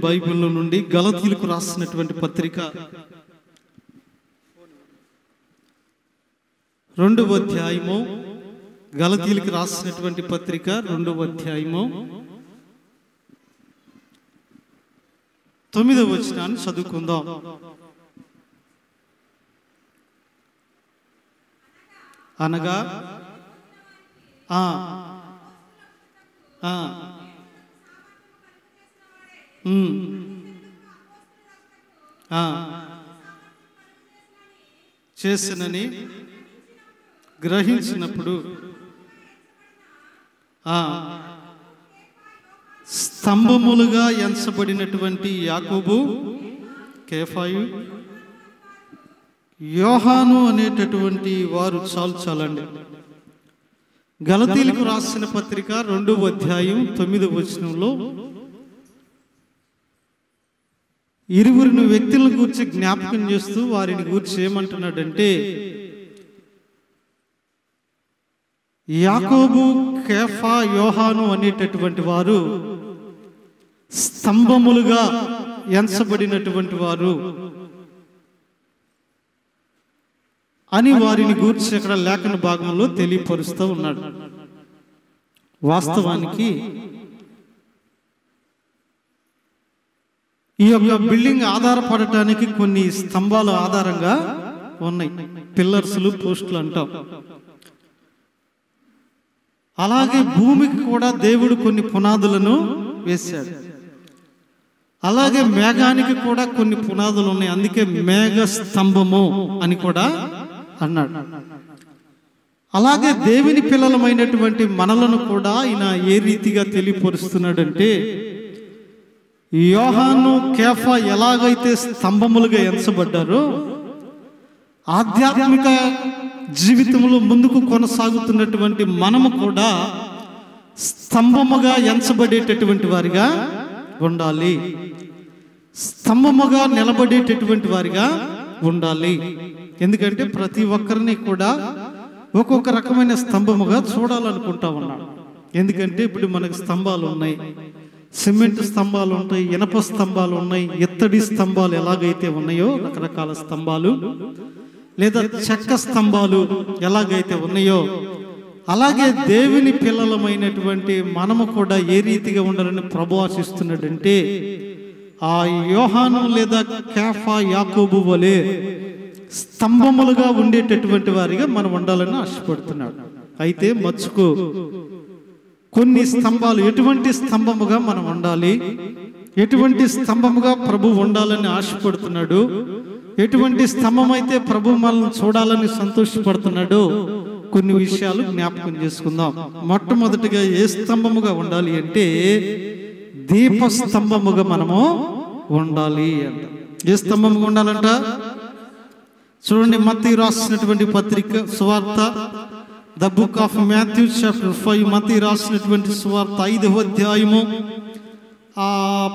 బైబిల్లో నుండి గలతీయులకు రాసినటువంటి పత్రిక 2వ అధ్యాయము, గలతీయులకు రాసినటువంటి పత్రిక 2వ అధ్యాయము 9వ వచనాన్ని చదువుకుందాం. అనగా చేసినని గ్రహించినప్పుడు స్తంభములుగా ఎంచబడినటువంటి యాకోబు, కేఫాయు, యోహాను అనేటటువంటి వారు చాలండి. గలతీయులకు రాసిన పత్రిక 2వ అధ్యాయం 9వ వచనంలో ఇరువురిని వ్యక్తులను గూర్చి జ్ఞాపకం చేస్తూ వారిని గూర్చి ఏమంటున్నాడంటే, యాకోబు, కేఫా, యోహాను అనేటటువంటి వారు స్తంభములుగా ఎంచబడినటువంటి వారు అని వారిని గూర్చి అక్కడ లేఖన భాగంలో తెలియపరుస్తూ ఉన్నాడు. వాస్తవానికి ఈ యొక్క బిల్డింగ్ ఆధారపడటానికి కొన్ని స్తంభాలు ఆధారంగా ఉన్నాయి, పిల్లర్స్లు, పోస్టులు అంటాం. అలాగే భూమికి కూడా దేవుడు కొన్ని పునాదులను వేశాడు. అలాగే మేఘానికి కూడా కొన్ని పునాదులు ఉన్నాయి, అందుకే మేఘ స్తంభము అని కూడా అన్నాడు. అలాగే దేవుని పిల్లలమైనటువంటి మనలను కూడా ఆయన ఏ రీతిగా తెలియపరుస్తున్నాడంటే, యోహాను, కేఫా ఎలాగైతే స్తంభములుగా ఎంచబడ్డారో, ఆధ్యాత్మిక జీవితంలో ముందుకు కొనసాగుతున్నటువంటి మనము కూడా స్తంభముగా ఎంచబడేటటువంటి వారిగా ఉండాలి, స్తంభముగా నిలబడేటటువంటి వారిగా ఉండాలి. ఎందుకంటే ప్రతి ఒక్కరిని కూడా ఒక్కొక్క రకమైన స్తంభముగా చూడాలనుకుంటా ఉన్నాడు. ఎందుకంటే ఇప్పుడు మనకు స్తంభాలు ఉన్నాయి, సిమెంట్ స్తంభాలు ఉంటాయి, ఇనప స్తంభాలు ఉన్నాయి, ఇత్తడి స్తంభాలు ఎలాగైతే ఉన్నాయో రకరకాల స్తంభాలు, లేదా చెక్క స్తంభాలు ఎలాగైతే ఉన్నాయో, అలాగే దేవుని పిల్లలమైనటువంటి మనము కూడా ఏ రీతిగా ఉండాలని ప్రభువు ఆశిస్తున్నాడంటే, ఆ యోహాను లేదా కేఫా, యాకోబు వలె స్తంభములుగా ఉండేటటువంటి వారిగా మనం ఉండాలని ఆశపడుతున్నాడు. అయితే మచ్చుకు కొన్ని స్తంభాలు, ఎటువంటి స్తంభముగా మనం ఉండాలి, ఎటువంటి స్తంభముగా ప్రభు ఉండాలని ఆశపడుతున్నాడు, ఎటువంటి స్తంభం అయితే ప్రభు మనల్ని చూడాలని సంతోషపడుతున్నాడు, కొన్ని విషయాలు జ్ఞాపకం చేసుకుందాం. మొట్టమొదటిగా ఏ స్తంభముగా ఉండాలి అంటే, దీప స్తంభముగా మనము ఉండాలి అంట. ఏ స్తంభముగా ఉండాలంట? చూడండి, మత్తయి రాసినటువంటి పత్రిక సువార్త, the book of Matthew chapter 5, మత్తయి రాసినటువంటి సువార్త 5వ అధ్యాయము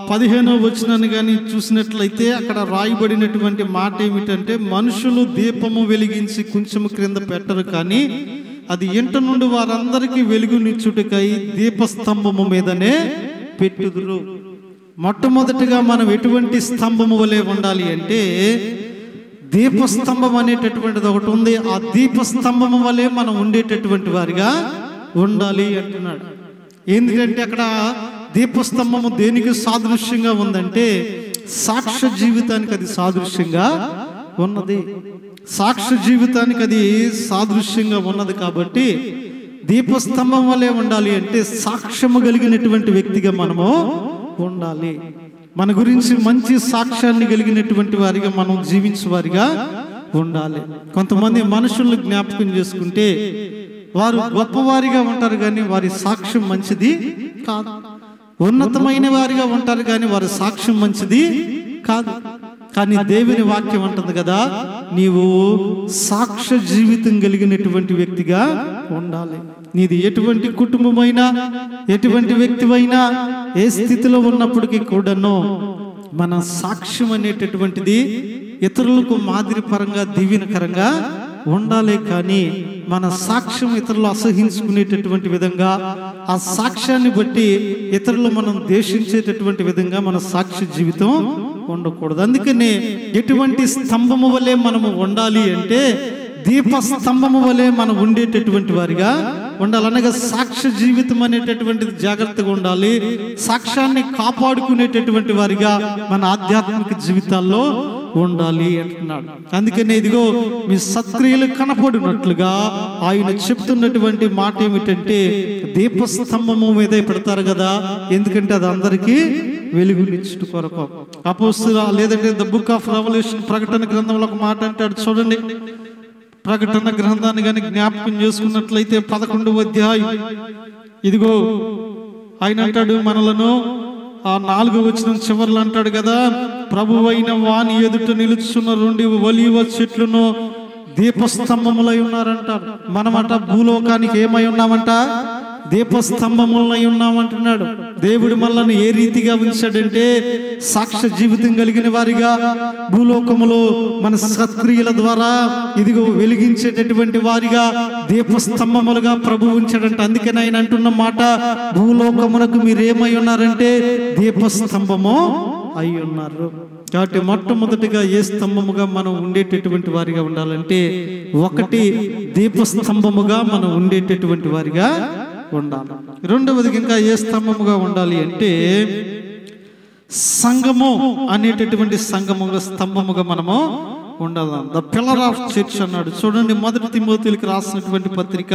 15వ వచనాన్ని కానీ చూసినట్లయితే అక్కడ రాయబడినటువంటి మాట ఏమిటంటే, మనుషులు దీపము వెలిగించి కొంచెము క్రింద పెట్టరు, కానీ అది ఇంట నుండి వారందరికీ వెలుగునిచ్చుటకై దీపస్తంభము మీదనే పెట్టుదురు. మొట్టమొదటిగా మనం ఎటువంటి స్తంభము వలె ఉండాలి అంటే, దీపస్తంభం అనేటటువంటిది ఒకటి ఉంది. ఆ దీపస్తంభము వలె మనం ఉండేటటువంటి వారిగా ఉండాలి అంటున్నాడు. ఎందుకంటే అక్కడ దీపస్తంభము దేనికి సాదృశ్యంగా ఉందంటే, సాక్ష్య జీవితానికి అది సాదృశ్యంగా ఉన్నది. సాక్ష్య జీవితానికి అది సాదృశ్యంగా ఉన్నది కాబట్టి దీపస్తంభం వలె ఉండాలి అంటే సాక్ష్యము కలిగినటువంటి వ్యక్తిగా మనము ఉండాలి. మన గురించి మంచి సాక్ష్యాన్ని కలిగినటువంటి వారిగా మనం జీవించే వారిగా ఉండాలి. కొంతమంది మనుషులను జ్ఞాపకం చేసుకుంటే వారు గొప్పవారిగా ఉంటారు, కానీ వారి సాక్ష్యం మంచిది కాదు. ఉన్నతమైన వారిగా ఉంటారు, కానీ వారి సాక్ష్యం మంచిది కాదు. కానీ దేవుని వాక్యం అంటుంది కదా, నీవు సాక్ష్య జీవితం కలిగినటువంటి వ్యక్తిగా ఉండాలి. నీది ఎటువంటి కుటుంబమైనా, ఎటువంటి వ్యక్తివైనా, ఏ స్థితిలో ఉన్నప్పటికీ కూడాను మన సాక్ష్యం అనేటటువంటిది ఇతరులకు మాదిరిపరంగా, దీవెనకరంగా ఉండాలి. కానీ మన సాక్ష్యం ఇతరులు అసహించుకునేటటువంటి విధంగా, ఆ సాక్ష్యాన్ని బట్టి ఇతరులు మనం ద్వేషించేటటువంటి విధంగా మన సాక్ష్య జీవితం ఉండకూడదు. అందుకనే ఎటువంటి స్తంభము వలె మనము ఉండాలి అంటే దీప స్తంభము వలె మనం ఉండేటటువంటి వారిగా ఉండాలి. అనగా సాక్ష్య జీవితం అనేటటువంటిది జాగ్రత్తగా ఉండాలి. సాక్ష్యాన్ని కాపాడుకునేటటువంటి వారిగా మన ఆధ్యాత్మిక జీవితాల్లో ఉండాలి అంటున్నాడు. అందుకనే ఇదిగో మీ సత్క్రియలు కనపడినట్లుగా ఆయన చెప్తున్నటువంటి మాట ఏమిటంటే దీపస్తంభము మీద పెడతారు కదా, ఎందుకంటే అది అందరికీ వెలుగునిచ్చుట కొరకు. అపోస్తలుల లేదంటే ద బుక్ ఆఫ్ రెవల్యూషన్ ప్రకటన గ్రంథంలో ఒక మాట అంటాడు చూడండి. ప్రకటన గ్రంథాన్ని కానీ జ్ఞాపకం చేసుకున్నట్లయితే 11వ అధ్యాయం ఇదిగో ఆయన అంటాడు మనలను ఆ 4వ వచనం చివర్లు అంటాడు కదా, ప్రభువైన వాని ఎదుట నిలుచున్న 2 ఒలీవ చెట్లను దీపస్తంభములై ఉన్నారంటారు. మనమట భూలోకానికి ఏమై ఉన్నామంట? దీపస్తంభములై ఉన్నామంటున్నాడు. దేవుడు మనల్ని ఏ రీతిగా ఉంచాడంటే సాక్ష్య జీవితం కలిగిన వారిగా భూలోకములో మన సత్క్రియల ద్వారా ఇదిగో వెలిగించేటటువంటి వారిగా దీపస్తంభములుగా ప్రభు ఉంచాడంట. అందుకని ఆయన అంటున్న మాట, భూలోకమునకు మీరేమై ఉన్నారంటే దీపస్తంభము అయి ఉన్నారు. కాబట్టి మొట్టమొదటిగా ఏ స్తంభముగా మనం ఉండేటటువంటి వారిగా ఉండాలంటే, ఒకటి దీపస్తంభముగా మనం ఉండేటటువంటి వారిగా ఉండాలి. రెండవది ఇంకా ఏ స్తంభముగా ఉండాలి అంటే సంఘము అనేటటువంటి స్తంభముగా మనము ఉండాలి. ద పిల్లర్ ఆఫ్ చర్చ్ అన్నాడు చూడండి. 1 తిమోతిలకు రాసినటువంటి పత్రిక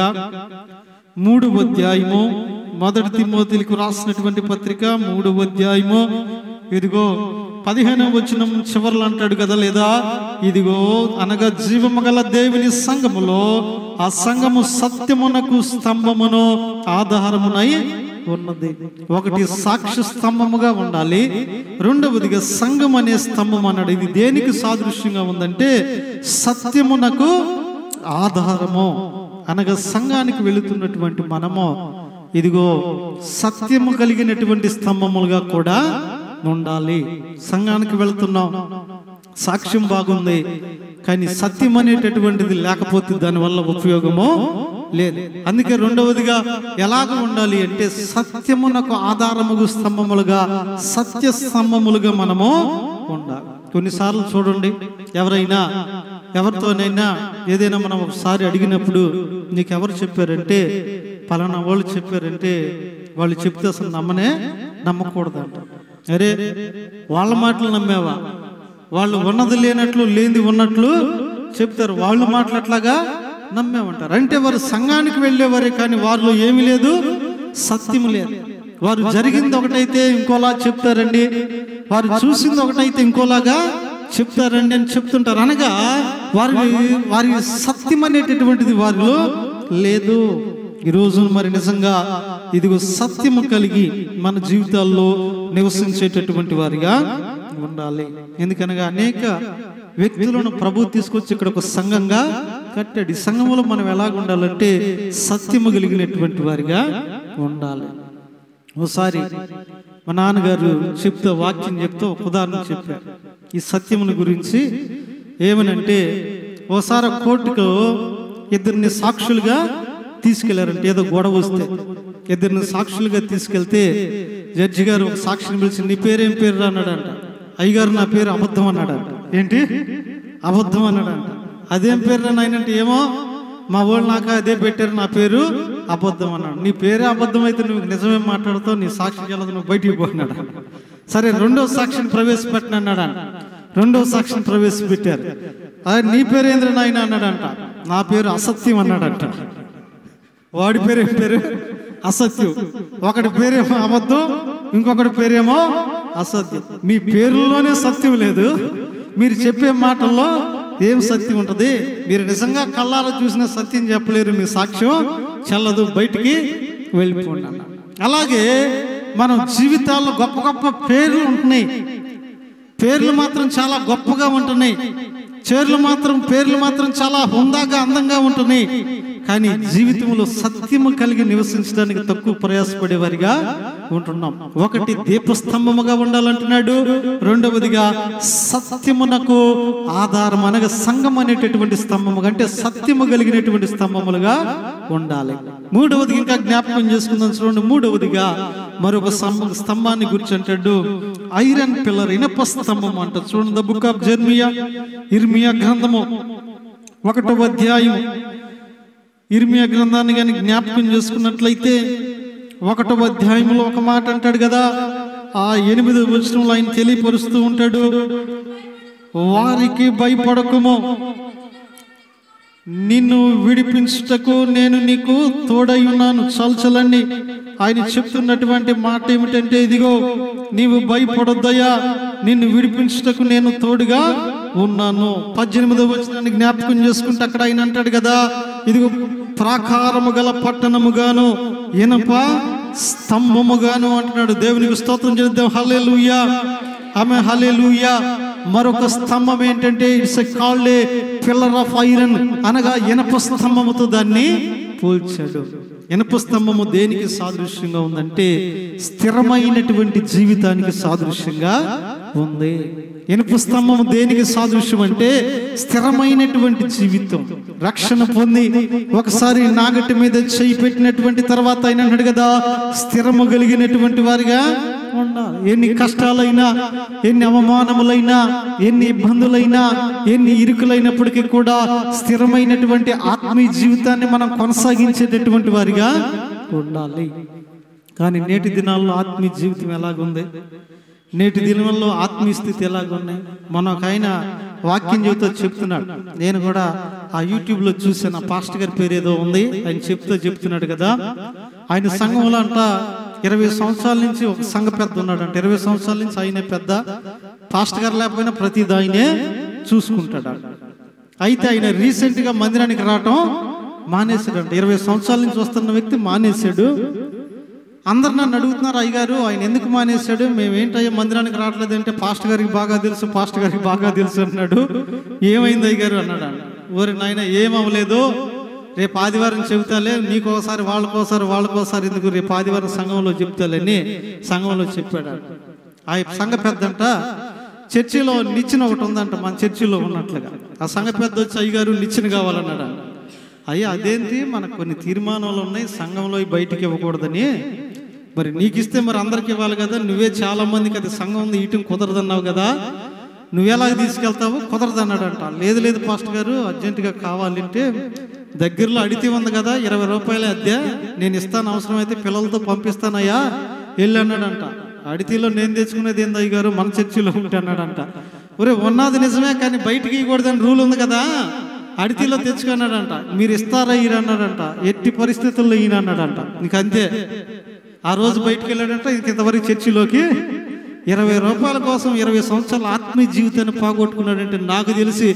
3వ అధ్యాయము, 1 తిమోతిలకు రాసినటువంటి పత్రిక 3వ అధ్యాయము ఇదిగో 15వ వచనం చివర్లు అంటాడు కదా, లేదా ఇదిగో అనగా జీవము గల దేవుని సంఘములో ఆ సంఘము సత్యమునకు స్తంభమును ఆధారమునై ఉన్నది. ఒకటి సాక్ష్య స్తంభముగా ఉండాలి, రెండవదిగా సంఘం అనే స్తంభం అన్నాడు. ఇది దేనికి సాదృశ్యంగా ఉందంటే సత్యమునకు ఆధారము. అనగా సంఘానికి వెళుతున్నటువంటి మనము ఇదిగో సత్యము కలిగినటువంటి స్తంభములుగా కూడా ఉండాలి. సంఘానికి వెళ్తున్నాం, సాక్ష్యం బాగుంది, కానీ సత్యం అనేటటువంటిది లేకపోతే దానివల్ల ఉపయోగము లేదు. అందుకే రెండవదిగా ఎలాగ ఉండాలి అంటే సత్యమునకు ఆధారముగు స్తంభములుగా, సత్య స్తంభములుగా మనము ఉండాలి. కొన్నిసార్లు చూడండి, ఎవరితోనైనా ఏదైనా మనం ఒకసారి అడిగినప్పుడు నీకెవరు చెప్పారంటే పలానా వాళ్ళు చెప్పారంటే వాళ్ళు చెప్తే అసలు నమ్మకూడదంట. అరే వాళ్ళ మాటలు నమ్మేవా? వాళ్ళు ఉన్నది లేనట్లు లేనిది ఉన్నట్లు చెప్తారు, వాళ్ళు మాట్లాట్లాగా నమ్మేమంటారు. అంటే వారు సంఘానికి వెళ్ళేవారే కానీ వారిలో ఏమీ లేదు, సత్యం లేదు. వారు జరిగింది ఒకటైతే ఇంకోలా చెప్తారండి, వారు చూసింది ఒకటైతే ఇంకోలాగా చెప్తారండి అని చెప్తుంటారు. అనగా వారి సత్యం అనేటటువంటిది వారిలో లేదు. ఈరోజు మరి నిజంగా ఇదిగో సత్యము కలిగి మన జీవితాల్లో నివసించేటటువంటి వారిగా ఉండాలి. ఎందుకనగా అనేక వ్యక్తులను ప్రభు తీసుకొచ్చి ఇక్కడ ఒక సంఘంగా కట్టాడు. ఈ సంఘంలో మనం ఎలాగ ఉండాలంటే సత్యము కలిగినటువంటి వారిగా ఉండాలి. ఒకసారి మా నాన్నగారు చెప్తే వాక్యం చెప్తే ఒక ఉదాహరణ చెప్పారు ఈ సత్యముని గురించి. ఏమనంటే ఓసారి కోర్టుకు 2 సాక్షులుగా తీసుకెళ్లారంటే, ఏదో గొడవ వస్తే 2 సాక్షులుగా తీసుకెళ్తే జడ్జి గారు ఒక సాక్షిని పిలిచి నీ పేరేం పేరు అన్నాడంట. అయ్యగారు నా పేరు అబద్ధం అన్నాడంట. ఏంటి అబద్ధం అన్నాడంట. అదేం పేరు నాయనంటే ఏమో మా వాళ్ళు నాకు అదే పెట్టారు, నా పేరు అబద్ధం అన్నాడు. నీ పేరే అబద్ధం అయితే నువ్వు నిజమే మాట్లాడుతావు, నీ సాక్షి గలదు, నువ్వు బయటికి పోయినాడు. సరే 2వ సాక్షిని ప్రవేశపెట్టిన అన్నాడంట. 2వ సాక్షిని ప్రవేశపెట్టారు. అదే నీ పేరేంద్ర నాయన అన్నాడంట. నా పేరు అసత్యం అన్నాడంట. వాడి పేరేం పేరు అసత్యం. ఒకటి పేరేమో అబద్ధం, ఇంకొకటి పేరేమో అసత్యం. మీ పేరులోనే సత్యం లేదు, మీరు చెప్పే మాటల్లో ఏం సత్యం ఉంటుంది? మీరు నిజంగా కళ్ళారా చూసిన సత్యం చెప్పలేరు, మీ సాక్ష్యం చెల్లదు, బయటికి వెళ్ళిపోండి అన్న. అలాగే మనం జీవితాల్లో గొప్ప గొప్ప పేర్లు ఉంటున్నాయి, పేర్లు మాత్రం చాలా గొప్పగా ఉంటున్నాయి, పేర్లు మాత్రం చాలా హుందాగా అందంగా ఉంటున్నాయి, కానీ జీవితంలో సత్యము కలిగి నివసించడానికి తక్కువ ప్రయాసపడేవారిగా ఉంటున్నాం. ఒకటి దీపస్తంభముగా ఉండాలంటున్నాడు, రెండవదిగా సత్యమునకు ఆధారం అనగా సంఘం అనేటటువంటి స్తంభముగా, అంటే సత్యము కలిగినటువంటి స్తంభములుగా ఉండాలి. మూడవది ఇంకా జ్ఞాపకం చేసుకుందాం చూడండి. మూడవదిగా మరొక స్తంభాన్ని గురించి అంటాడు, ఐరన్ పిల్లర్, ఇనప స్తంభం అంట. చూడండి, ద బుక్ ఆఫ్ ఇర్మియా గ్రంథము 1వ అధ్యాయం. ఇర్మియా గ్రంథాన్ని కానీ జ్ఞాపకం చేసుకున్నట్లయితే 1వ అధ్యాయంలో ఒక మాట అంటాడు కదా, ఆ 8వ వచనంలో ఆయన తెలియపరుస్తూ ఉంటాడు, వారికి భయపడకుము, నిన్ను విడిపించుటకు నేను నీకు తోడై ఉన్నాను. చల్చలండి, ఆయన చెప్తున్నటువంటి మాట ఏమిటంటే, ఇదిగో నీవు భయపడొద్దయ్యా, నిన్ను విడిపించుటకు నేను తోడుగా ఉన్నాను. 18వ వచనాన్ని జ్ఞాపకం చేసుకుంటే అక్కడ ఆయన అంటాడు కదా, ఇదిగో ప్రాకారము గల పట్టణముగాను ఇనప స్తంభముగాను అంటున్నాడు. దేవునికి స్తోత్రం చేద్దాం. హల్లెలూయా, ఆమె హల్లెలూయా. మరొక స్తంభం ఏంటంటే, it's called a pillar of iron, అనగా ఇనప స్తంభముతో దాన్ని పోల్చాడు. ఇనప స్తంభము దేనికి సాదృశ్యంగా ఉందంటే, స్థిరమైనటువంటి జీవితానికి సాదృశ్యంగా ఉంది. ఇనుప స్తంభం దేనికి సాదృశ్యం అంటే, స్థిరమైనటువంటి జీవితం. రక్షణ పొంది ఒకసారి నాగటి మీద చేయి పెట్టినటువంటి తర్వాత ఆయన అన్నాడు కదా, స్థిరము కలిగినటువంటి వారిగా ఉండాలి. ఎన్ని కష్టాలైనా, ఎన్ని అవమానములైనా, ఎన్ని ఇబ్బందులైనా, ఎన్ని ఇరుకులైనప్పటికీ కూడా స్థిరమైనటువంటి ఆత్మీయ జీవితాన్ని మనం కొనసాగించేటటువంటి వారిగా ఉండాలి. కానీ నేటి దినాల్లో ఆత్మీయ జీవితం ఎలాగుంది, నేటి దినంలో ఆత్మీయ స్థితి ఎలాగున్నాయి? మనకైనా వాక్యం చెబుతూ చెప్తున్నాడు. నేను కూడా ఆ యూట్యూబ్లో చూసాను, ఆ పాస్టర్ గారి పేరు ఏదో ఉంది, ఆయన చెప్తున్నాడు కదా, ఆయన సంఘంలో అంట 20 సంవత్సరాల నుంచి ఒక సంఘ పెద్ద ఉన్నాడంట. 20 సంవత్సరాల నుంచి ఆయనే పెద్ద, పాస్టర్ గారు లేకపోయినా ప్రతిది ఆయనే చూసుకుంటాడు. అయితే ఆయన రీసెంట్గా మందిరానికి రావటం మానేశాడంట. 20 సంవత్సరాల నుంచి వస్తున్న వ్యక్తి మానేశాడు. అందరు నన్ను అడుగుతున్నారు, అయ్యగారు ఆయన ఎందుకు మానేశాడు, మేమేంటయ్యా మందిరానికి రావట్లేదు అంటే, పాస్టర్ గారికి బాగా తెలుసు అన్నాడు. ఏమైంది అయ్యగారు అన్నాడు. ఓరి నాయన ఏమవ్వలేదు, రేపు ఆదివారం చెబుతాలే, నీకోసారి వాళ్ళకోసారి ఎందుకు, రేపు ఆదివారం సంఘంలో చెప్తాలని సంఘంలో చెప్పాడు. ఆ సంఘ పెద్దంట చర్చిలో నిచ్చెన ఒకటి ఉందంట, మన చర్చిలో ఉన్నట్లుగా. ఆ సంఘ పెద్ద వచ్చి, అయ్యగారు నిచ్చెన కావాలన్నాడు. అయ్యా అదేంటి, మనకు కొన్ని తీర్మానాలు ఉన్నాయి, సంఘంలో బయటికి ఇవ్వకూడదని. మరి నీకు ఇస్తే మరి అందరికి ఇవ్వాలి కదా, నువ్వే చాలా మందికి అది సంఘం ఉంది ఇయటం కుదరదన్నావు కదా, నువ్వెలా తీసుకెళ్తావు, కుదరదన్నాడంట. లేదు పాస్టర్ గారు అర్జెంటుగా కావాలంటే, దగ్గరలో అడితే ఉంది కదా 20 రూపాయల అద్దె, నేను ఇస్తాను, అవసరమైతే పిల్లలతో పంపిస్తానయ్యా వెళ్ళి అన్నాడంట. అడితిలో నేను తెచ్చుకునేది ఏంది అయ్యగారు, మన చర్చిలో ఉంటే అన్నాడంట. ఒరే ఉన్నది నిజమే, కానీ బయటికి ఇవ్వకూడదని రూల్ ఉంది కదా, అడితిలో తెచ్చుకున్నాడంట. మీరు ఇస్తారా ఈయన అన్నాడంట. ఎట్టి పరిస్థితుల్లో ఈయన అన్నాడంట. ఇంకంతే, ఆ రోజు బయటికి వెళ్ళాడంట. ఇంతవరకు చర్చిలోకి 20 రూపాయల కోసం 20 సంవత్సరాల ఆత్మీయ జీవితాన్ని పోగొట్టుకున్నాడంటే, నాకు తెలిసి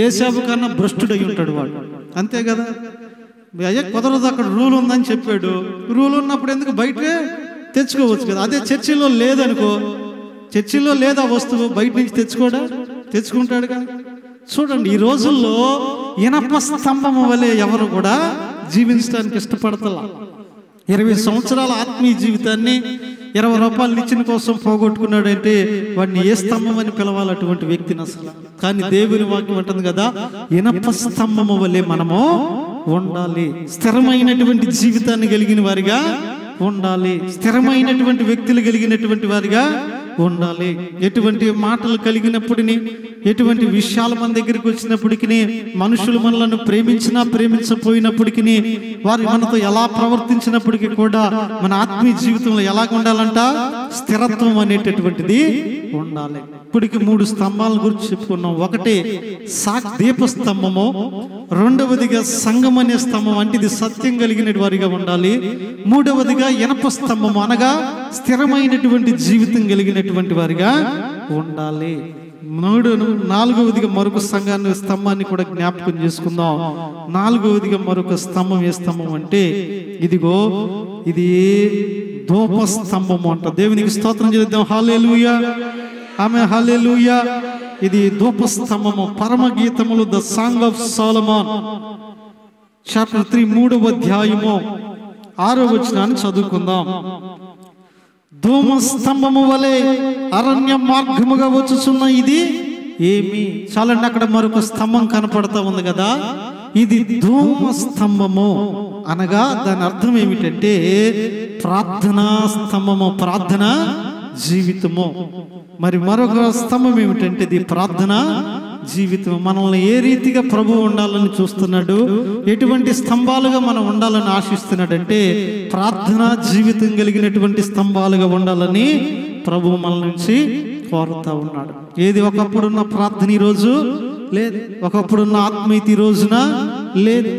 ఏశావు కన్నా భ్రష్టుడై ఉంటాడు వాడు. అంతే కదా, అయ్యా కుదరదు, అక్కడ రూల్ ఉందని చెప్పాడు. రూల్ ఉన్నప్పుడు ఎందుకు బయటే తెచ్చుకోవచ్చు కదా. అదే చర్చిలో లేదనుకో, చర్చిలో లేదా వస్తువు బయట నుంచి తెచ్చుకుంటాడుగా. చూడండి, ఈ రోజుల్లో ఇనప స్తంభము వలె ఎవరు కూడా జీవించడానికి ఇష్టపడతలా. 20 సంవత్సరాల ఆత్మీయ జీవితాన్ని 20 రూపాయలు నిచ్చెన కోసం పోగొట్టుకున్నాడంటే వాడిని ఏ స్తంభం అని పిలవాలి అటువంటి వ్యక్తిని అసలు. కానీ దేవుని వాక్యం అంటుంది కదా, ఇనప స్తంభము వలె మనము ఉండాలి, స్థిరమైనటువంటి జీవితాన్ని కలిగిన వారిగా ఉండాలి, స్థిరమైనటువంటి వ్యక్తులు కలిగినటువంటి వారిగా ఉండాలి. ఎటువంటి మాటలు కలిగినప్పటికీ, ఎటువంటి విషయాలు మన దగ్గరికి వచ్చినప్పటికీ, మనుషులు మనలను ప్రేమించినా ప్రేమించపోయినప్పటికీ, వారు మనతో ఎలా ప్రవర్తించినప్పటికీ కూడా మన ఆత్మీయ జీవితంలో ఎలాగ ఉండాలంట, స్థిరత్వం అనేటటువంటిది ఉండాలి. ఇప్పటికి 3 స్తంభాల గురించి చెప్పుకున్నాం. ఒకటి దీపస్తంభము, రెండవదిగా సంఘం అనే స్తంభం, అంటే ఇది సత్యం కలిగిన వారిగా ఉండాలి. మూడవదిగా ఇనప స్తంభము, అనగా స్థిరమైనటువంటి జీవితం కలిగినటువంటి వారిగా ఉండాలి. నాలుగవదిగా మరొక స్తంభాన్ని కూడా జ్ఞాపకం చేసుకుందాం. నాలుగవదిగా మరొక స్తంభం ఏ స్తంభం అంటే, ఇదిగో ఇది ధూప స్తంభము అంట. దేవునికి స్తోత్రం చేద్దాం. హల్లెలూయా. ఆమె హల్లెలూయా. ఇది ధూపస్తంభము, పరమగీతములు, the Song of Solomon, chapter 3 3వ అధ్యాయము 6వ వచనాన్ని చదువుకుందాం. ధూమస్తంభము వలె అరణ్య మార్గముగా వచ్చుచున్న ఇది ఏమి? చాలండి, అక్కడ మరొక స్తంభం కనపడతా ఉంది కదా, ఇది ధూమస్తంభము అనగా దాని అర్థం ఏమిటంటే ప్రార్థనా స్తంభము, ప్రార్థన జీవితము. మరి మరొక స్తంభం ఏమిటంటే ఇది ప్రార్థన జీవితం. మనల్ని ఏ రీతిగా ప్రభువు ఉండాలని చూస్తున్నాడు, ఎటువంటి స్తంభాలుగా మనం ఉండాలని ఆశిస్తున్నాడంటే ప్రార్థనా జీవితం కలిగినటువంటి స్తంభాలుగా ఉండాలని ప్రభువు మన నుంచి కోరుతా ఉన్నాడు. ఏది ఒకప్పుడున్న ప్రార్థన ఈ రోజు లేదు, ఒకప్పుడున్న ఆత్మీయత ఈ రోజున లేదు.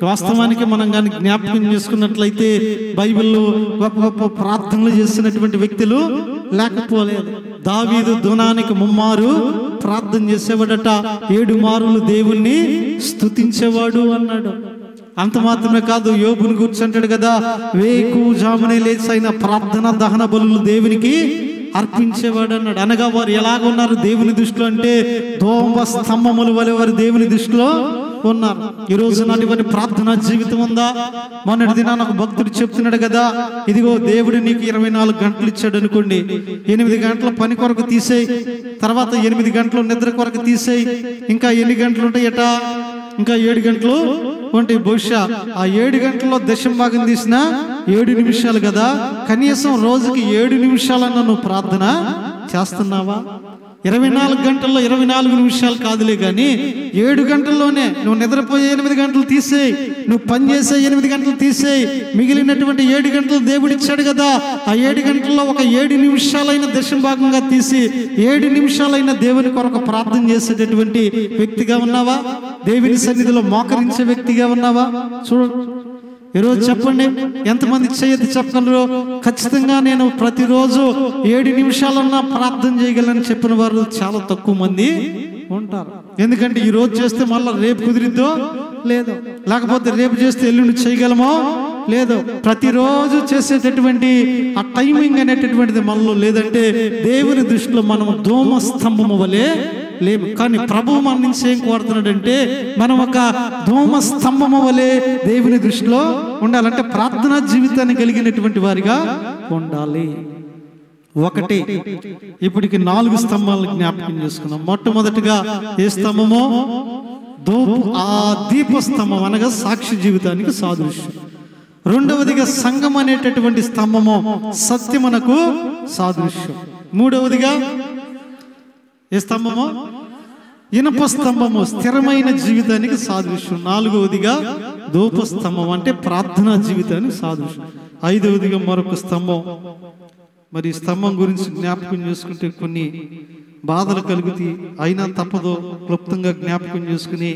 వాస్తవానికి మనం కానీ జ్ఞాపకం చేసుకున్నట్లయితే బైబిల్లో గొప్ప గొప్ప ప్రార్థనలు చేసినటువంటి వ్యక్తులు లేకపోలేదు. దావీదు దినానికి 3 మారు ప్రార్థన చేసేవాడట, 7 మారులు దేవుణ్ణి స్తుతించేవాడు అన్నాడు. అంత మాత్రమే కాదు, యోబుని గురించి అంటాడు కదా, వేకువజామునే లేచి అయిన ప్రార్థన దహన బలులు దేవునికి అర్పించేవాడు అన్నాడు. అనగా వారు ఎలాగ ఉన్నారు దేవుని దృష్టిలో అంటే ధూమ స్తంభముల వలె వారు దేవుని దృష్టిలో ఉన్నారు. ఈ రోజు నాటి ప్రార్థనా జీవితం ఉందా? మొన్నటి దినాన ఒక భక్తుడు చెప్తున్నాడు కదా, ఇదిగో దేవుడు నీకు 24 గంటలు ఇచ్చాడు అనుకోండి, 8 గంటల పని కొరకు తీసేయి, తర్వాత 8 గంటలు నిద్ర కొరకు తీసేయి, ఇంకా ఎన్ని గంటలు ఉంటాయట? ఇంకా 7 గంటలు ఉంటాయి. బహుశా ఆ 7 గంటల్లో దశంభాగం తీసినా 7 నిమిషాలు కదా, కనీసం రోజుకి 7 నిమిషాలన్నా నువ్వు ప్రార్థన చేస్తున్నావా? 24 గంటల్లో 24 నిమిషాలు కాదులే కానీ 7 గంటల్లోనే నువ్వు నిద్రపోయే 8 గంటలు తీసేయి, నువ్వు పని చేసే 8 గంటలు తీసేయి, మిగిలినటువంటి 7 గంటలు దేవుడు ఇచ్చాడు కదా, ఆ 7 గంటల్లో ఒక 7 నిమిషాలైన దశంభాగంగా తీసి 7 నిమిషాలైన దేవుని కొరకు ప్రార్థన చేసేటటువంటి వ్యక్తిగా ఉన్నావా? దేవుని సన్నిధిలో మోకరించే వ్యక్తిగా ఉన్నావా? చూడు, ఈరోజు చెప్పండి, ఎంతమంది చేయొద్దు చెప్పగలరు? ఖచ్చితంగా నేను ప్రతిరోజు 7 నిమిషాలన్నా ప్రార్థన చేయగలను చెప్పిన వారు చాలా తక్కువ మంది ఉంటారు. ఎందుకంటే ఈ రోజు చేస్తే మళ్ళీ రేపు కుదిరిద్దో లేదో, లేకపోతే రేపు చేస్తే ఎల్లుండి చేయగలమో లేదో. ప్రతిరోజు చేసేటటువంటి ఆ టైమింగ్ అనేటటువంటిది మనలో లేదంటే దేవుని దృష్టిలో మనం ధూమ స్తంభము వలె లేము. కానీ ప్రభువు మన నుంచి ఏం కోరుతున్నాడంటే మనం ఒక ధూమ స్తంభము వలె దేవుని దృష్టిలో ఉండాలంటే ప్రార్థనా జీవితాన్ని కలిగినటువంటి వారిగా ఉండాలి. ఒకటి, ఇప్పటికి 4 స్తంభాలను జ్ఞాపకం చేసుకున్నాం. మొట్టమొదటిగా ఏ స్తంభమో ఆ దీపస్తంభం అనగా సాక్షి జీవితానికి సాదృశ్యం. రెండవదిగా సంఘం అనేటటువంటి స్తంభము సత్యమునకు సాదృశ్యం. మూడవదిగా ఏ స్తంభము? ఇనుప స్తంభము స్థిరమైన జీవితానికి సాదృశ్యం. నాలుగవదిగా ధూపస్తంభం అంటే ప్రార్థనా జీవితానికి సాదృశ్యం. ఐదవదిగా మరొక స్తంభం. మరి స్తంభం గురించి జ్ఞాపకం చేసుకుంటే కొన్ని బాధలు కలుగుతాయి, అయినా తప్పదో క్లుప్తంగా జ్ఞాపకం చేసుకుని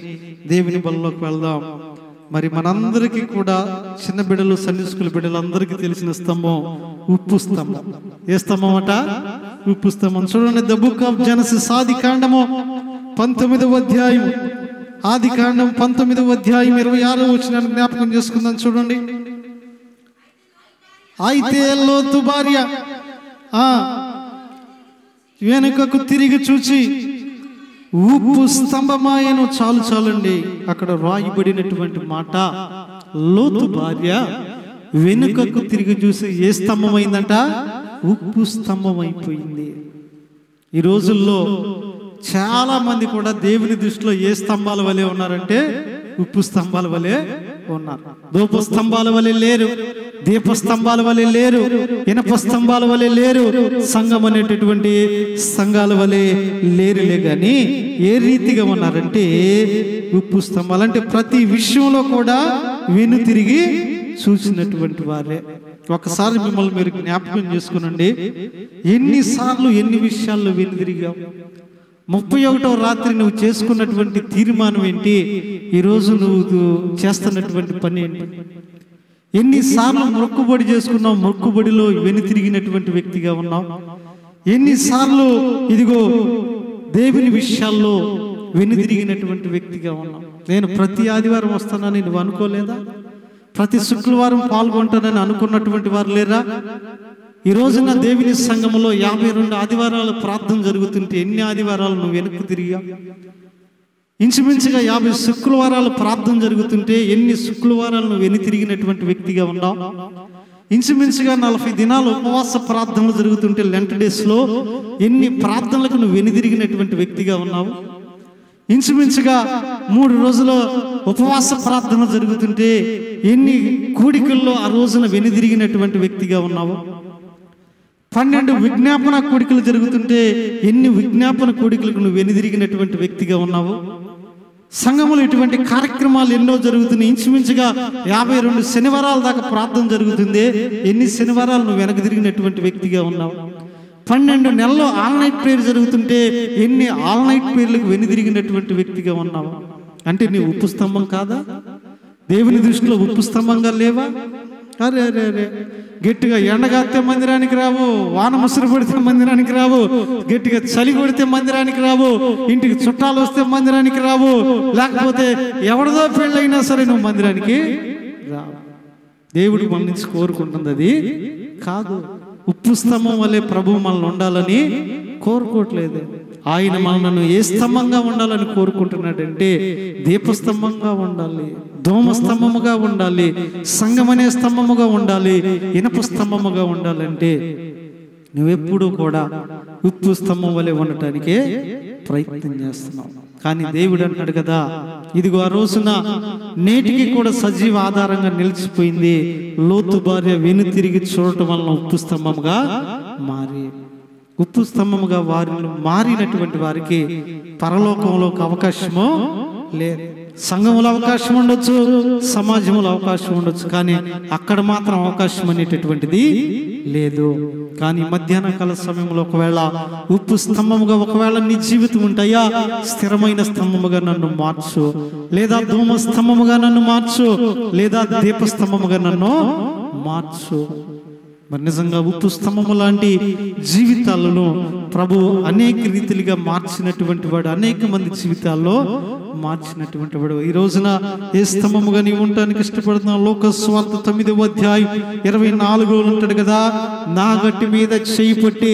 దేవుని బలలోకి వెళ్దాం. మరి మనందరికీ కూడా చిన్న బిడ్డలు, సండే స్కూల్ బిడ్డలందరికీ తెలిసిన స్తంభం ఉప్పు స్తంభం. ఏ స్తంభం అట? ఉప్పు స్తంభం. చూడండి, ద బుక్ ఆఫ్ జెనసిస్, ఆది కాండము 19వ అధ్యాయం, ఆది కాండం 19వ అధ్యాయం 26వ వచనాన్ని జ్ఞాపకం చేసుకుందాం. చూడండి, అయితే లోతు భార్య వెనుకకు తిరిగి చూచి ఉప్పు స్తంభమాయను. చాలండి, అక్కడ రాయబడినటువంటి మాట, లోతు భార్య వెనుకకు తిరిగి చూసి ఏ స్తంభం అయిందంట? ఉప్పు స్తంభం అయిపోయింది. ఈ రోజుల్లో చాలా మంది కూడా దేవుని దృష్టిలో ఏ స్తంభాల వలె ఉన్నారంటే ఉప్పు స్తంభాల వలె ఉన్నారు. ధూప స్తంభాల వలె లేరు, దీప స్తంభాల వలె లేరు, ఇనప స్తంభాల వలె లేరు, సంఘం అనేటటువంటి సంఘాల వలె లేరులే. కానీ ఏ రీతిగా ఉన్నారంటే ఉప్పు స్తంభాలు. అంటే ప్రతి విషయంలో కూడా వెను తిరిగి చూసినటువంటి వారే. ఒకసారి మిమ్మల్ని మీరు జ్ఞాపకం చేసుకునండి, ఎన్నిసార్లు ఎన్ని విషయాల్లో వెను తిరిగాం. 31వ రాత్రి నువ్వు చేసుకున్నటువంటి తీర్మానం ఏంటి? ఈరోజు నువ్వు చేస్తున్నటువంటి పని ఏంటి? ఎన్నిసార్లు మొక్కుబడి చేసుకున్నావు, మొక్కుబడిలో వెనుతిరిగినటువంటి వ్యక్తిగా ఉన్నావు? ఎన్నిసార్లు ఇదిగో దేవుని విషయాల్లో వెనుతిరిగినటువంటి వ్యక్తిగా ఉన్నావు? నేను ప్రతి ఆదివారం వస్తానని నువ్వు అనుకోలేదా? ప్రతి శుక్రవారం పాల్గొంటానని అనుకున్నటువంటి వారు లేరా? ఈ రోజున దేవుని సంఘములో 52 ఆదివారాలు ప్రార్థన జరుగుతుంటే ఎన్ని ఆదివారాలు నువ్వు వెనక్కి తిరిగా? ఇంచుమించుగా 50 శుక్రవారాలు ప్రార్థన జరుగుతుంటే ఎన్ని శుక్రవారాలు నువ్వు వెను తిరిగినటువంటి వ్యక్తిగా ఉన్నావు? ఇంచుమించుగా 40 దినాలు ఉపవాస ప్రార్థనలు జరుగుతుంటే లెంట్ డేస్లో ఎన్ని ప్రార్థనలకు నువ్వు వెనుదిరిగినటువంటి వ్యక్తిగా ఉన్నావు? ఇంచుమించుగా 3 రోజుల ఉపవాస ప్రార్థన జరుగుతుంటే ఎన్ని కూడికల్లో ఆ రోజున వెనుదిరిగినటువంటి వ్యక్తిగా ఉన్నావు? 12 విజ్ఞాపన కూడికలు జరుగుతుంటే ఎన్ని విజ్ఞాపన కూడికలకు నువ్వు వెనుదిరిగినటువంటి వ్యక్తిగా ఉన్నావు? సంఘములో ఇటువంటి కార్యక్రమాలు ఎన్నో జరుగుతున్నాయి. ఇంచుమించుగా 52 శనివారాల దాకా ప్రార్థన జరుగుతుంది. ఎన్ని శనివారాలు నువ్వు వెనక తిరిగినటువంటి వ్యక్తిగా ఉన్నావు? 12 నెలల్లో ఆల్ నైట్ ప్రేయర్ జరుగుతుంటే ఎన్ని ఆల్ నైట్ ప్రేయర్లకు వెనుదిరిగినటువంటి వ్యక్తిగా ఉన్నావు? అంటే నీ ఉప్పు స్తంభం కాదా? దేవుని దృష్టిలో ఉప్పు స్తంభంగా లేవా? అరే అరే అరే, గట్టిగా ఎండగాస్తే మందిరానికి రావు, వాన ముసురు పడితే మందిరానికి రావు, గట్టిగా చలి కొడితే మందిరానికి రావు, ఇంటికి చుట్టాలు వస్తే మందిరానికి రావు, లేకపోతే ఎవరిదో పెళ్ళైనా సరే నువ్వు మందిరానికి రావు. దేవుడు మన నుంచి కోరుకుంటుంది అది కాదు. ఉప్పు స్తంభం వల్లే ప్రభు మనల్ని ఉండాలని కోరుకోవట్లేదు. ఆయన మనల్ని ఏ స్తంభంగా ఉండాలని కోరుకుంటున్నాడంటే దీపస్తంభంగా ఉండాలి, దోమ స్తంభముగా ఉండాలి, సంఘం అనే స్తంభముగా ఉండాలి, ఇనప స్తంభముగా ఉండాలంటే నువ్వెప్పుడు కూడా ఉప్పు స్తంభం వలె ఉండటానికే ప్రయత్నం చేస్తున్నావు. కానీ దేవుడు అంటాడు కదా, ఇదిగో ఆ రోజున నేటికి కూడా సజీవ ఆధారంగా నిలిచిపోయింది. లోతు భార్య వెను తిరిగి చూడటం వలన ఉప్పు స్తంభముగా మారి, ఉప్పు స్తంభముగా వారిని మారినటువంటి వారికి పరలోకంలో ఒక అవకాశము లేదు. సంఘములో అవకాశం ఉండొచ్చు, సమాజంలో అవకాశం ఉండొచ్చు, కానీ అక్కడ మాత్రం అవకాశం అనేటటువంటిది లేదు. కానీ మధ్యాహ్న కాల సమయంలో ఒకవేళ ఉప్పు స్తంభముగా ఒకవేళ నీ జీవితం ఉంటాయా, స్థిరమైన స్తంభముగా నన్ను మార్చు, లేదా ధూమ స్తంభముగా నన్ను మార్చు, లేదా దీప స్తంభముగా నన్ను మార్చు. మరి నిజంగా ఉప్పు స్తంభము లాంటి జీవితాలను ప్రభు అనేక రీతిలుగా మార్చినటువంటి వాడు, అనేక మంది జీవితాల్లో మార్చినటువంటి వాడు. ఈ రోజున ఏ స్తంభముగా నీవు ఉండటానికి ఇష్టపడుతున్నావు? లోకస్వార్త 9వ అధ్యాయం 24 ఉంటాడు కదా, నా గట్టి మీద చేయి పట్టి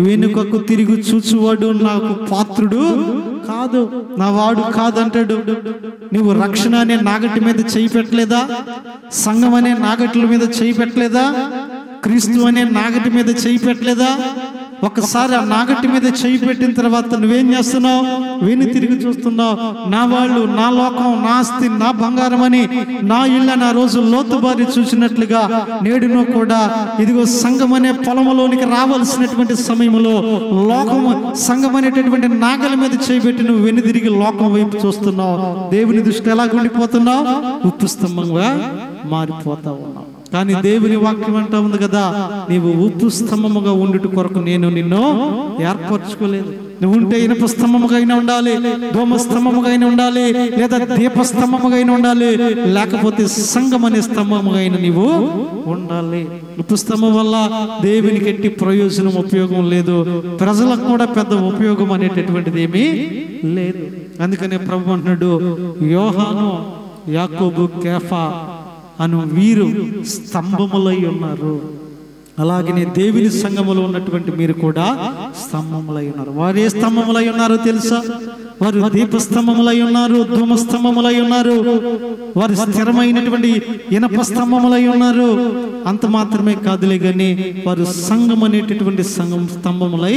వెనుకకు తిరిగి చూచువాడు నాకు పాత్రుడు కాదు, నా వాడు కాదంటాడు. నువ్వు రక్షణ అనే నాగట్టి మీద చేయి పెట్టలేదా? సంఘం అనే నాగట్ల మీద చేయి పెట్టలేదా? క్రీస్తు అనే నాగటి మీద చేయి పెట్టలేదా? ఒకసారి ఆ నాగటి మీద చేయి పెట్టిన తర్వాత నువ్వేం చేస్తున్నావు? వెను తిరిగి చూస్తున్నావు. నా వాళ్ళు, నా లోకం, నా ఆస్తి, నా బంగారం అని, నా ఇళ్ళ నా రోజు లోతు బారి చూసినట్లుగా నేడును కూడా ఇదిగో సంఘం అనే పొలంలోనికి రావాల్సినటువంటి సమయంలో లోకం, సంఘం అనేటటువంటి నాగల మీద చేయిబెట్టి నువ్వు వెను తిరిగి లోకం వైపు చూస్తున్నావు. దేవుని దృష్టి ఎలా ఉండిపోతున్నావు? ఉప్పు స్తంభంగా మారిపోతా ఉన్నావు. కానీ దేవుని వాక్యం అంటా ఉంది కదా, నీవు ఉప్పు స్తంభముగా ఉండుట కొరకు నేను నిన్ను ఏర్పరచుకోలేదు. నువ్వు ఉంటే ఇనుప స్తంభముగా అయినా ఉండాలి, దోమ స్తంభముగా అయినా ఉండాలి, లేదా దీప స్తంభముగా అయినా ఉండాలి, లేకపోతే సంఘం అనే స్తంభముగా అయినా నీవు ఉండాలి. ఉప్పు స్తంభం వల్ల దేవునికి ఎట్టి ప్రయోజనం, ఉపయోగం లేదు. ప్రజలకు కూడా పెద్ద ఉపయోగం అనేటటువంటిది ఏమీ లేదు. అందుకనే ప్రభు అంటున్నాడు, యోహాను, యాకోబు, కేఫా అను వీరు స్తంభములై ఉన్నారు. అలాగనే దేవుని సంఘములో ఉన్నటువంటి మీరు కూడా స్తంభములై ఉన్నారు. వారు ఏ స్తంభములై ఉన్నారో తెలుసా? వారు దీపస్తంభములై ఉన్నారు, ధూమస్తంభములై ఉన్నారు, వారు స్థిరమైనటువంటి ఇనప స్తంభములై ఉన్నారు. అంత మాత్రమే కాదులే కానీ వారు సంఘం అనేటటువంటి సంఘం స్తంభములై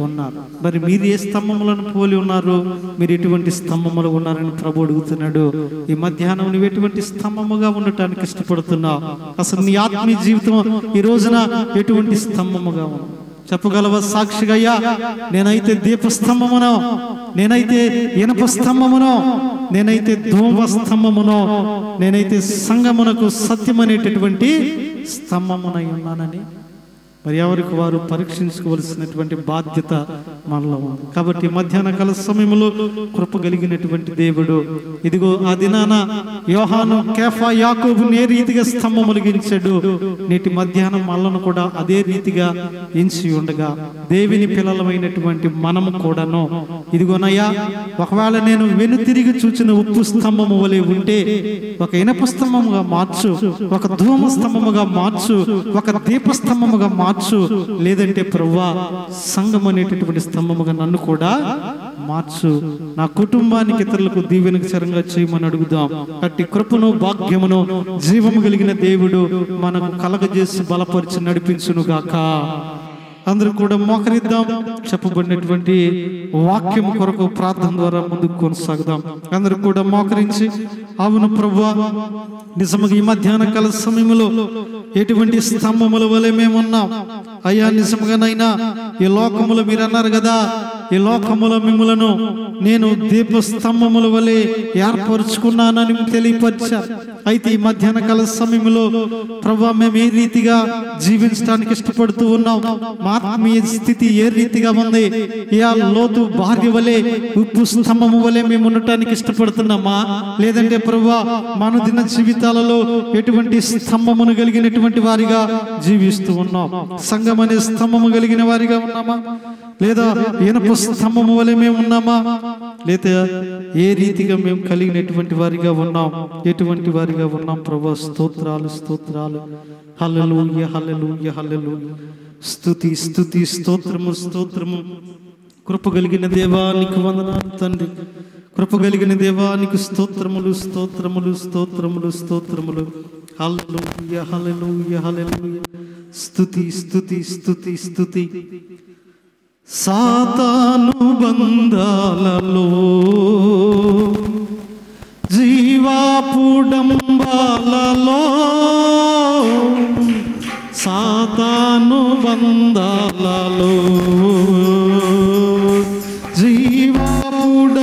ఉన్నారు. మరి మీరు ఏ స్తంభములను పోలి ఉన్నారు? మీరు ఎటువంటి స్తంభములు ఉన్నారని ప్రభు అడుగుతున్నాడు. ఈ మధ్యాహ్నం నువ్వు ఎటువంటి స్తంభముగా ఉండటానికి ఇష్టపడుతున్నావు? అసలు నీ ఆత్మీయ జీవితం ఈ రోజున ఎటువంటి స్తంభముగా ఉన్నావు? చెప్పగలవా సాక్షిగా? అయ్యా, నేనైతే దీపస్తంభమునో, నేనైతే ఇనప స్తంభమునో, నేనైతే ధూమ స్తంభమునో, నేనైతే సంఘమునకు సత్యం అనేటటువంటి స్తంభమునై ఉన్నానని మరి ఎవరికి వారు పరీక్షించుకోవలసినటువంటి బాధ్యత మనలో ఉంది. కాబట్టి మధ్యాహ్న కాల సమయంలో కృప కలిగినటువంటి దేవుడు ఇదిగో ఆ దినాన యోహాను, కేఫా, యాకోబుని ఏ రీతిగా స్తంభములిగించాడు, నేటి మధ్యాహ్నం మనలను కూడా అదే రీతిగా ఎంచి ఉండగా దేవుని పిల్లలమైనటువంటి మనము కూడాను ఇదిగోనయ్యా, ఒకవేళ నేను వెను తిరిగి చూచిన ఉప్పు స్తంభము వలె ఉంటే ఒక ఇనప స్తంభముగా మార్చు, ఒక ధూమ స్తంభముగా మార్చు, ఒక దీప స్తంభముగా మార్చు మార్చు, లేదంటే ప్రభువా సంఘం అనేటటువంటి స్తంభముగా నన్ను కూడా మార్చు, నా కుటుంబానికి ఇతరులకు దీవెనకరంగా చేయమని అడుగుదాం. అట్టి కృపను భాగ్యమును జీవము కలిగిన దేవుడు మనకు కలగజేసి బలపరిచి నడిపించును గాక. అందరూ కూడా మోకరిద్దాం. చెప్పబడినటువంటి వాక్యం కొరకు ప్రార్థన ద్వారా ముందుకు కొనసాగుదాం. అందరూ కూడా మోకరించి, అవును ప్రభువా, నిజముగా ఈ మధ్యాహ్న కాల సమయంలో ఎటువంటి స్తంభముల వలె మేమున్నాం అయ్యా. నిజముగానైనా ఈ లోకములో మీరు అన్నారు కదా, ఈ లోకములో మిమ్ములను నేను దీపస్తంభముల వలె ఏర్పరుచుకున్నానని తెలియపరిచారు. అయితే ఈ మధ్యాహ్న కాల సమయంలో ప్రభువా మేము ఏ రీతిగా జీవించడానికి ఇష్టపడుతూ ఉన్నాం, మా ఆత్మీయ స్థితి ఏ రీతిగా ఉంది, ఏ లోతు భార్య వలె ఉప్పు స్తంభము వలె మేము ఉండటానికి ఇష్టపడుతున్నామా, లేదంటే ప్రభువా మన దిన జీవితాలలో ఎటువంటి స్తంభమును కలిగినటువంటి వారిగా జీవిస్తూ ఉన్నాం? సంఘం అనే స్తంభము కలిగిన వారిగా ఉన్నామా, లేదా ఇనుప స్తంభము వలె మేము ఉన్నామా, లేదా ఏ రీతిగా మేము కలిగినటువంటి వారిగా ఉన్నాం, ఎటువంటి వారిగా ఉన్నాం? ప్రభువా స్తోత్రాలు, స్తోత్రాలు. హల్లెలూయా, హల్లెలూయా, హల్లెలూయా. స్తుతి, స్తుతి, స్తోత్రము, స్తోత్రము. కృప కలిగిన దేవానికి వందనాలు తండ్రి. కృప కలిగిన దేవానికి స్తోత్రములు, స్తోత్రములు, స్తోత్రములు, స్తోత్రములు. హల్లెలూయా, హల్లెలూయా, హల్లెలూయా. స్తుతి, స్తుతి, స్తుతి, స్తుతి. సాతాను బంధాలలో జీవాపుడంబాలలో, సాతాను బంధాలలో జీవాపుడంబాలలో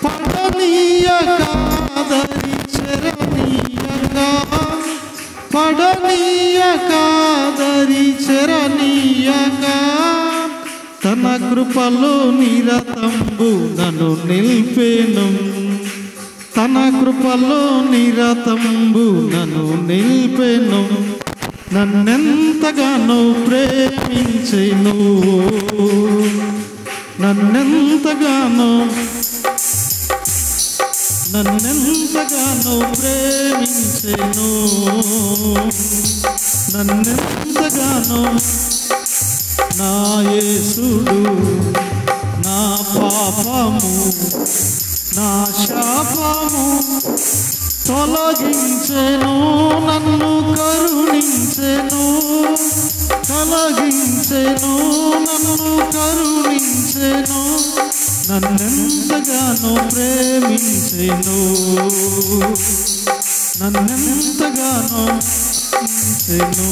పడనీయకాదరి చెరనీయగా, పడనీయకాదరి చెరనీయగా, తన కృపలో నిరతంబు నన్ను నిల్పెను, తన కృపలో నిరతంబు నన్ను నిల్పెను, నన్నెంతగానో ప్రేమించెను, నన్నెంతగానో ప్రేమించెను, నన్నెంతగానో. నా యేసుడు నా పాపము నా శాపము తొలగించెను, నన్ను కరుణించెను, తొలగించెను, నన్ను కరుణించెను, నన్నెంతగానో ప్రేమించెను, నన్నెంతగానో ప్రేమించెను.